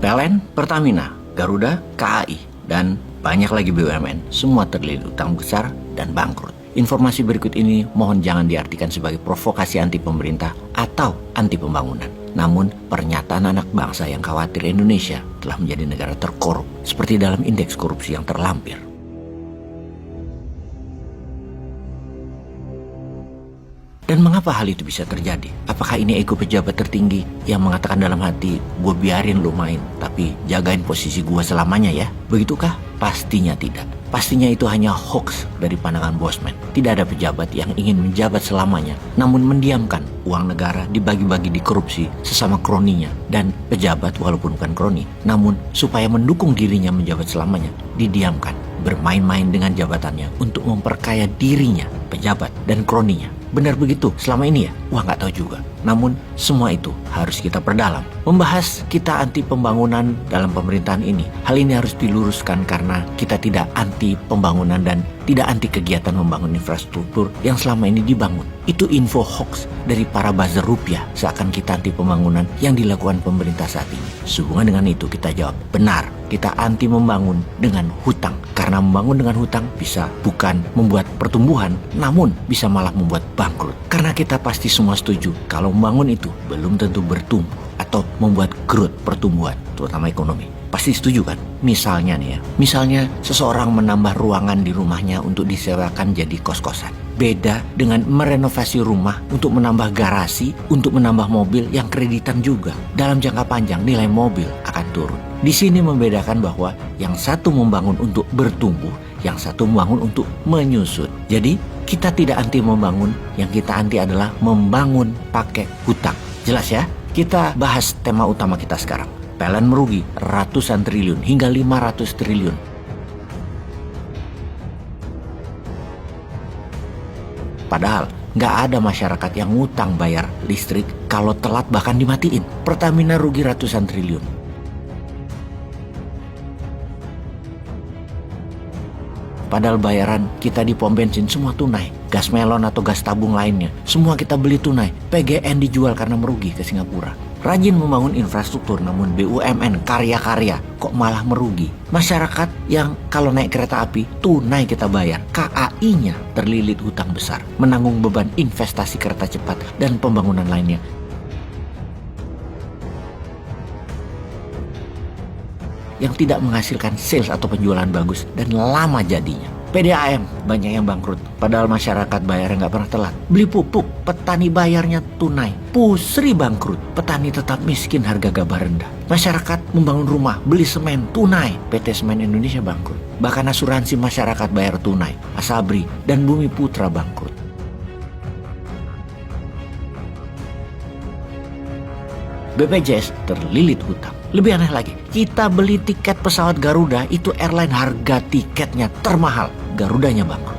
PLN, Pertamina, Garuda, KAI, dan banyak lagi BUMN, semua terlilit utang besar dan bangkrut. Informasi berikut ini mohon jangan diartikan sebagai provokasi anti pemerintah atau anti pembangunan. Namun, pernyataan anak bangsa yang khawatir Indonesia telah menjadi negara terkorup, seperti dalam indeks korupsi yang terlampir. Dan mengapa hal itu bisa terjadi? Apakah ini ego pejabat tertinggi yang mengatakan dalam hati, gue biarin lu main, tapi jagain posisi gue selamanya ya? Begitukah? Pastinya tidak. Pastinya itu hanya hoax dari pandangan bosman. Tidak ada pejabat yang ingin menjabat selamanya, namun mendiamkan uang negara dibagi-bagi di korupsi sesama kroninya. Dan pejabat walaupun bukan kroni, namun supaya mendukung dirinya menjabat selamanya, didiamkan. Bermain-main dengan jabatannya untuk memperkaya dirinya, pejabat dan kroninya. Benar begitu selama ini ya? Wah, nggak tahu juga. Namun semua itu harus kita perdalam. Membahas kita anti pembangunan dalam pemerintahan ini. Hal ini harus diluruskan karena kita tidak anti pembangunan dan tidak anti kegiatan membangun infrastruktur yang selama ini dibangun. Itu info hoax dari para buzzer rupiah seakan kita anti pembangunan yang dilakukan pemerintah saat ini. Sehubungan dengan itu kita jawab, benar, kita anti membangun dengan hutang. Karena membangun dengan hutang bisa bukan membuat pertumbuhan, namun bisa malah membuat bangkrut. Karena kita pasti semua setuju kalau membangun itu belum tentu bertumbuh atau membuat growth pertumbuhan, terutama ekonomi. Pasti setuju kan? Misalnya nih ya, misalnya seseorang menambah ruangan di rumahnya untuk disewakan jadi kos-kosan. Beda dengan merenovasi rumah untuk menambah garasi, untuk menambah mobil yang kreditan juga. Dalam jangka panjang nilai mobil akan turun. Di sini membedakan bahwa yang satu membangun untuk bertumbuh, yang satu membangun untuk menyusut. Jadi kita tidak anti membangun, yang kita anti adalah membangun pakai hutang. Jelas ya? Kita bahas tema utama kita sekarang. PLN merugi ratusan triliun hingga 500 triliun. Padahal nggak ada masyarakat yang ngutang bayar listrik kalau telat bahkan dimatiin. Pertamina rugi ratusan triliun. Padahal bayaran kita di pom bensin semua tunai. Gas melon atau gas tabung lainnya, semua kita beli tunai. PGN dijual karena merugi ke Singapura. Rajin membangun infrastruktur namun BUMN karya-karya kok malah merugi. Masyarakat yang kalau naik kereta api tunai kita bayar. KAI-nya terlilit hutang besar, menanggung beban investasi kereta cepat dan pembangunan lainnya. Yang tidak menghasilkan sales atau penjualan bagus dan lama jadinya. PDAM banyak yang bangkrut, padahal masyarakat bayarnya nggak pernah telat. Beli pupuk, petani bayarnya tunai. Pusri bangkrut, petani tetap miskin, harga gabah rendah. Masyarakat membangun rumah, beli semen tunai. PT Semen Indonesia bangkrut. Bahkan asuransi masyarakat bayar tunai. Asabri dan Bumi Putra bangkrut. BPJS terlilit hutang. Lebih aneh lagi, kita beli tiket pesawat Garuda, itu airline harga tiketnya termahal. Garudanya bangkrut.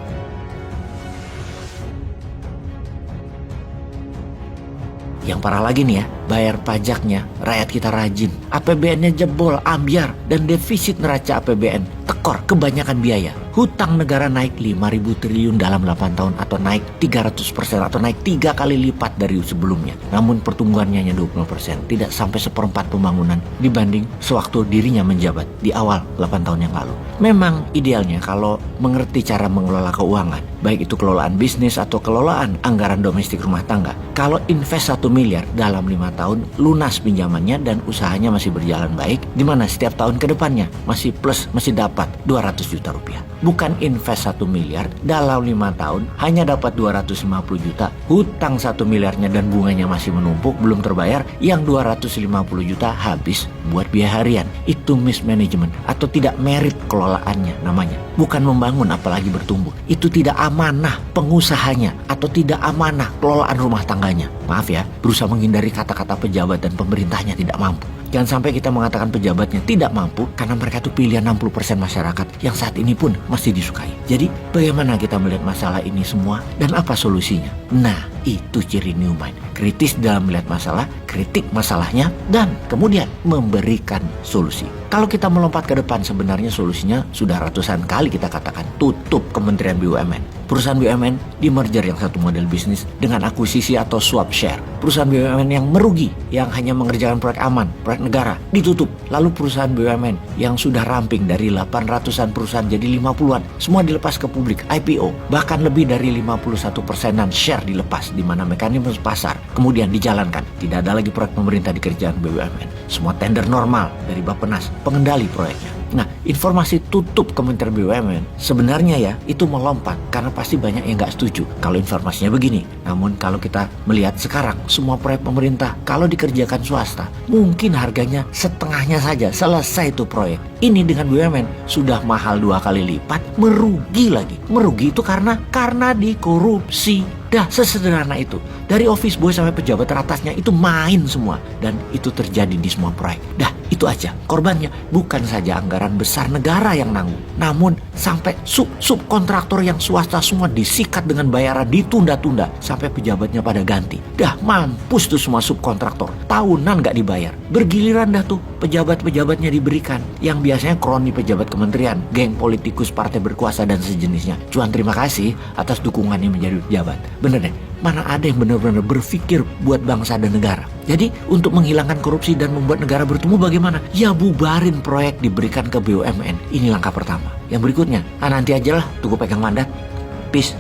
Yang parah lagi nih ya, bayar pajaknya, rakyat kita rajin. APBN-nya jebol, ambyar, dan defisit neraca APBN tekor, kebanyakan biaya. Hutang negara naik 5.000 triliun dalam 8 tahun atau naik 300% atau naik 3 kali lipat dari sebelumnya. Namun pertumbuhannya hanya 20%, tidak sampai seperempat pembangunan dibanding sewaktu dirinya menjabat di awal 8 tahun yang lalu. Memang idealnya kalau mengerti cara mengelola keuangan, baik itu kelolaan bisnis atau kelolaan anggaran domestik rumah tangga. Kalau invest 1 miliar dalam 5 tahun, lunas pinjamannya dan usahanya masih berjalan baik, di mana setiap tahun ke depannya masih plus, masih dapat 200 juta rupiah. Bukan invest 1 miliar dalam 5 tahun hanya dapat 250 juta, hutang 1 miliarnya dan bunganya masih menumpuk belum terbayar, yang 250 juta habis buat biaya harian. Itu mismanagement atau tidak merit kelolaannya namanya. Bukan membangun apalagi bertumbuh. Itu tidak amanah pengusahanya atau tidak amanah kelolaan rumah tangganya. Maaf ya, berusaha menghindari kata-kata pejabat dan pemerintahnya tidak mampu. Jangan sampai kita mengatakan pejabatnya tidak mampu karena mereka itu pilihan 60% masyarakat yang saat ini pun masih disukai. Jadi bagaimana kita melihat masalah ini semua dan apa solusinya? Nah, itu ciri new mind. Kritis dalam melihat masalah, kritik masalahnya, dan kemudian memberikan solusi. Kalau kita melompat ke depan, sebenarnya solusinya sudah ratusan kali kita katakan. Tutup Kementerian BUMN. Perusahaan BUMN di merger yang satu model bisnis dengan akuisisi atau swap share. Perusahaan BUMN yang merugi, yang hanya mengerjakan proyek aman, proyek negara, ditutup. Lalu perusahaan BUMN yang sudah ramping dari 800-an perusahaan jadi 50-an, semua dilepas ke publik, IPO. Bahkan lebih dari 51%-an share dilepas, di mana mekanisme pasar kemudian dijalankan. Tidak ada lagi proyek pemerintah dikerjakan BUMN. Semua tender normal dari Bappenas, pengendali proyeknya. Nah, informasi tutup Kementerian BUMN sebenarnya ya itu melompat karena pasti banyak yang nggak setuju kalau informasinya begini. Namun kalau kita melihat sekarang semua proyek pemerintah kalau dikerjakan swasta mungkin harganya setengahnya saja selesai itu proyek. Ini dengan BUMN sudah mahal 2 kali lipat, merugi lagi. Merugi itu karena dikorupsi. Dah sesederhana itu. Dari office boy sampai pejabat teratasnya itu main semua. Dan itu terjadi di semua proyek. Dah itu aja. Korbannya bukan saja anggaran besar negara yang nanggung. Namun sampai subkontraktor yang swasta semua disikat dengan bayaran ditunda-tunda. Sampai pejabatnya pada ganti. Dah mampus tuh semua subkontraktor. Tahunan gak dibayar. Bergiliran dah tuh pejabat-pejabatnya diberikan. Yang biasanya kroni pejabat kementerian, geng politikus partai berkuasa dan sejenisnya. Cuan terima kasih atas dukungannya menjadi pejabat. Bener deh, mana ada yang benar-benar berpikir buat bangsa dan negara. Jadi untuk menghilangkan korupsi dan membuat negara bertumbuh bagaimana? Ya bubarin proyek diberikan ke BUMN. Ini langkah pertama. Yang berikutnya, nanti aja lah tunggu pegang mandat. Peace.